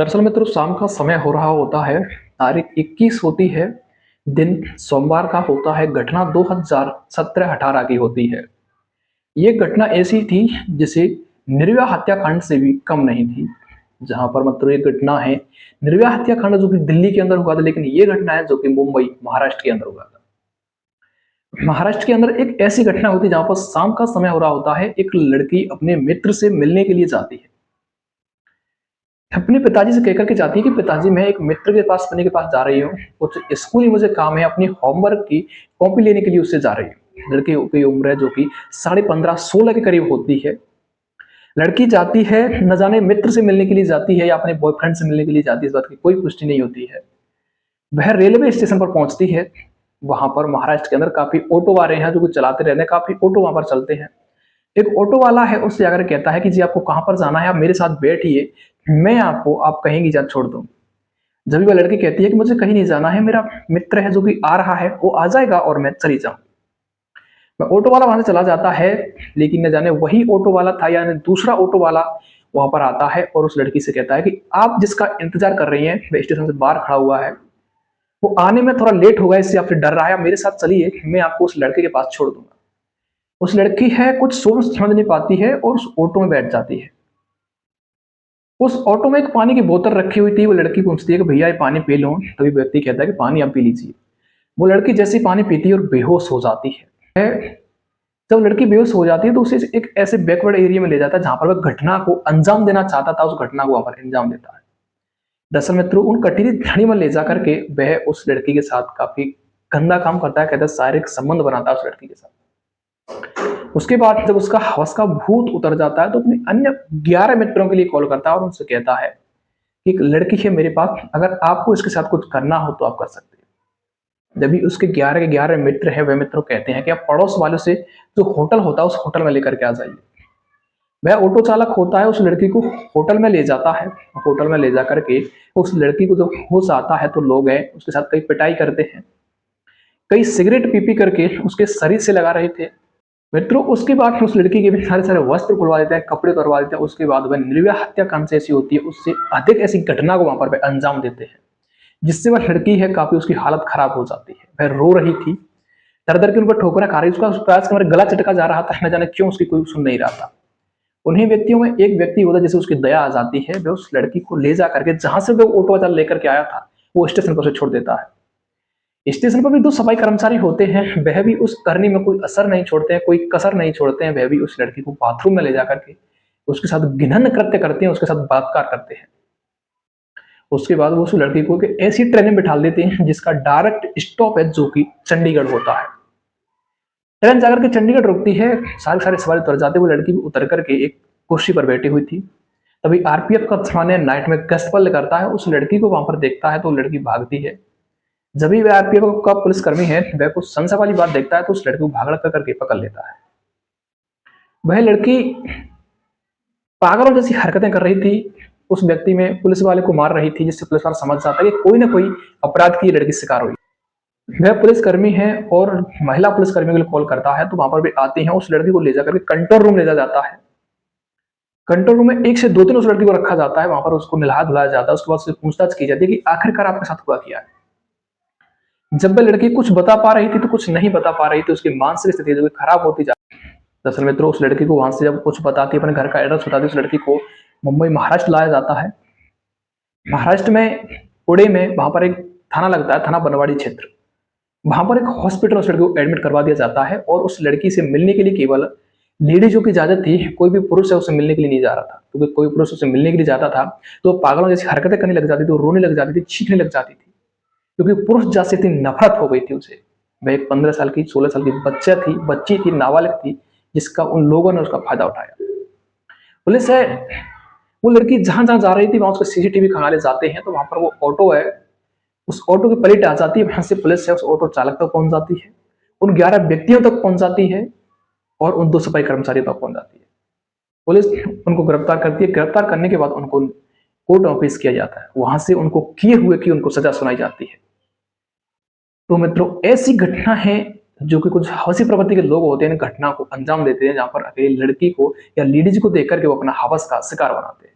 दरअसल मित्रों शाम का समय हो रहा होता है। तारीख 21 होती है। दिन सोमवार का होता है। घटना 2017-18 की होती है। ये घटना ऐसी थी जिसे निर्भया हत्याकांड से भी कम नहीं थी। जहां पर मतलब ये घटना है निर्भया हत्याकांड जो कि दिल्ली के अंदर हुआ था, लेकिन ये घटना है जो कि मुंबई महाराष्ट्र के अंदर हुआ था। महाराष्ट्र के अंदर एक ऐसी घटना होती है जहां पर शाम का समय हो रहा होता है। एक लड़की अपने मित्र से मिलने के लिए जाती है। अपने पिताजी से कहकर के जाती है कि पिताजी मैं एक मित्र के पास अपने के पास जा रही हूँ, कुछ स्कूल ही मुझे काम है, अपनी होमवर्क की कॉपी लेने के लिए उससे जा रही हूँ। लड़की की उम्र है जो कि 15.5-16 के करीब होती है। लड़की जाती है, न जाने मित्र से मिलने के लिए जाती है या अपने बॉयफ्रेंड से मिलने के लिए जाती है, इस बात की कोई पुष्टि नहीं होती है। वह रेलवे स्टेशन पर पहुंचती है। वहां पर महाराष्ट्र के अंदर काफी ऑटो वाले हैं जो कि चलाते रहते हैं, काफी ऑटो वहां पर चलते हैं। एक ऑटो वाला है, उससे जाकर कहता है कि जी आपको कहां पर जाना है, आप मेरे साथ बैठिए, मैं आपको आप कहेंगी जहाँ छोड़ दूं। जब वह लड़की कहती है कि मुझे कहीं नहीं जाना है, मेरा मित्र है जो कि आ रहा है, वो आ जाएगा और मैं चली जाऊं। मैं ऑटो वाला वहां से चला जाता है, लेकिन न जाने वही ऑटो वाला था या दूसरा ऑटो वाला वहां पर आता है और उस लड़की से कहता है कि आप जिसका इंतजार कर रही हैं वह स्टेशन से बाहर खड़ा हुआ है, वो आने में थोड़ा लेट होगा, इससे आपसे डर रहा है, आप मेरे साथ चलिए, मैं आपको उस लड़के के पास छोड़ दूंगा। उस लड़की है कुछ सोच समझ नहीं पाती है और उस ऑटो में बैठ जाती है। उस ऑटो में एक पानी की बोतल रखी हुई थी। वो लड़की पूछती है कि भैया ये पानी पी लो। तभी व्यक्ति कहता है कि पानी आप पी लीजिए। वो लड़की जैसे ही पानी पीती है और बेहोश हो जाती है। जब लड़की बेहोश हो जाती है तो उसे एक ऐसे बैकवर्ड एरिया में ले जाता है जहां पर वह घटना को अंजाम देना चाहता था, उस घटना को वहां पर अंजाम देता है। दरअसल मित्रों उन कटीली घड़ी में ले जाकर के वह उस लड़की के साथ काफी गंदा काम करता है, कहता है शारीरिक संबंध बनाता है उस लड़की के साथ। उसके बाद जब उसका हवस का भूत उतर जाता है तो अपने अन्य 11 मित्रों के लिए कॉल करता है और उनसे कहता है कि एक लड़की है मेरे पास, अगर आपको इसके साथ कुछ करना हो तो आप कर सकते हैं। जब भी उसके 11 के 11 मित्र हैं, वे मित्र कहते हैं कि आप पड़ोस वालों से जो होटल होता है उस होटल में लेकर के आ जाइए। वह ऑटो चालक होता है, उस लड़की को होटल में ले जाता है। होटल में ले जाकर के उस लड़की को जब होश आता है तो लोग हैं उसके साथ कई पिटाई करते हैं, कई सिगरेट पी पी करके उसके शरीर से लगा रहे थे। मित्रों उसके बाद उस लड़की के भी सारे सारे वस्त्र खुलवा देते हैं, कपड़े उतरवा देते हैं। उसके बाद वह निर्भया हत्याकांड से ऐसी होती है, उससे अधिक ऐसी घटना को वहां पर वह अंजाम देते हैं, जिससे वह लड़की है काफी उसकी हालत खराब हो जाती है। वह रो रही थी, दर दर के उन ठोकरें खा रही, उसका प्रयास के गला चटका जा रहा था, न जाने क्यों उसकी कोई सुन नहीं रहा था। उन्हीं व्यक्तियों में एक व्यक्ति होता है जिसे उसकी दया आ जाती है, वह उस लड़की को ले जा करके जहां से वो ऑटो वाला लेकर के आया था वो स्टेशन पर उसे छोड़ देता है। स्टेशन पर भी दो सफाई कर्मचारी होते हैं, वह भी उस करनी में कोई असर नहीं छोड़ते हैं, कोई कसर नहीं छोड़ते हैं। वह भी उस लड़की को बाथरूम में ले जाकर के उसके साथ घिनन कृत्य करते हैं, उसके साथ बलात्कार करते हैं। उसके बाद वो उस लड़की को एक ऐसी ट्रेन में बिठा देते हैं जिसका डायरेक्ट स्टॉप है जो कि चंडीगढ़ होता है। ट्रेन जाकर के चंडीगढ़ रुकती है, सारे सारे सवारी उतर जाते हैं। वो लड़की उतर करके एक कुर्सी पर बैठी हुई थी। तभी आरपीएफ का थाने नाइट में गश्त करता है, उस लड़की को वहां पर देखता है तो लड़की भागती है। जब भी वह आरपीएफ का पुलिसकर्मी है वह कुछ संशय वाली बात देखता है तो उस लड़की को भागड़ कर करके पकड़ लेता है। वह लड़की पागलों जैसी हरकतें कर रही थी, उस व्यक्ति में पुलिस वाले को मार रही थी, जिससे पुलिस वाला समझ जाता है कि कोई ना कोई अपराध की लड़की शिकार हुई। वह पुलिसकर्मी है और महिला पुलिसकर्मी के लिए कॉल करता है तो वहां पर भी आती है। उस लड़की को ले जाकर के कंट्रोल रूम ले जाता है। कंट्रोल रूम में 1 से 2 दिन उस लड़की को रखा जाता है, वहां पर उसको नहला धुलाया जाता है। उसके बाद उससे पूछताछ की जाती है कि आखिरकार आपके साथ हुआ क्या है। जब वह लड़की कुछ बता पा रही थी तो कुछ नहीं बता पा रही थी, उसकी मानसिक स्थिति जो खराब होती जा रही। दरअसल मित्रों उस लड़की को वहां से जब कुछ बताती है, अपने घर का एड्रेस बताती है, उस लड़की को मुंबई महाराष्ट्र लाया जाता है। महाराष्ट्र में पुणे में वहां पर एक थाना लगता है, थाना बनवाड़ी क्षेत्र। वहां पर एक हॉस्पिटल उस लड़की को एडमिट करवा दिया जाता है और उस लड़की से मिलने के लिए केवल लेडीजों की इजाजत थी, कोई भी पुरुष है उससे मिलने के लिए नहीं जा रहा था। क्योंकि कोई पुरुष उससे मिलने के लिए जाता था तो पागलों जैसी हरकतें करने लग जाती थी, रोने लग जाती थी, चीखने लग जाती थी, क्योंकि पुरुष जात से इतनी नफरत हो गई थी उसे। वह एक 15 साल की 16 साल की बच्ची थी, नाबालिग थी, जिसका उन लोगों ने उसका फायदा उठाया। पुलिस है, वो लड़की जहां जहां जा रही थी वहां उसके सीसीटीवी खंगाले जाते हैं तो वहां पर वो ऑटो है, उस ऑटो की पलट आ जाती है। वहां से पुलिस है उस ऑटो चालक तक पहुंच जाती है, उन 11 व्यक्तियों तक पहुंच जाती है और उन 2 सफाई कर्मचारियों तक पहुंच जाती है। पुलिस उनको गिरफ्तार करती है। गिरफ्तार करने के बाद उनको कोर्ट में पेश किया जाता है, वहां से उनको किए हुए की उनको सजा सुनाई जाती है। तो मित्रों ऐसी घटना है जो कि कुछ हवसी प्रवृत्ति के लोग होते हैं, घटना को अंजाम देते हैं, जहां पर अकेली लड़की को या लेडीज को देख करके वो अपना हवस का शिकार बनाते हैं।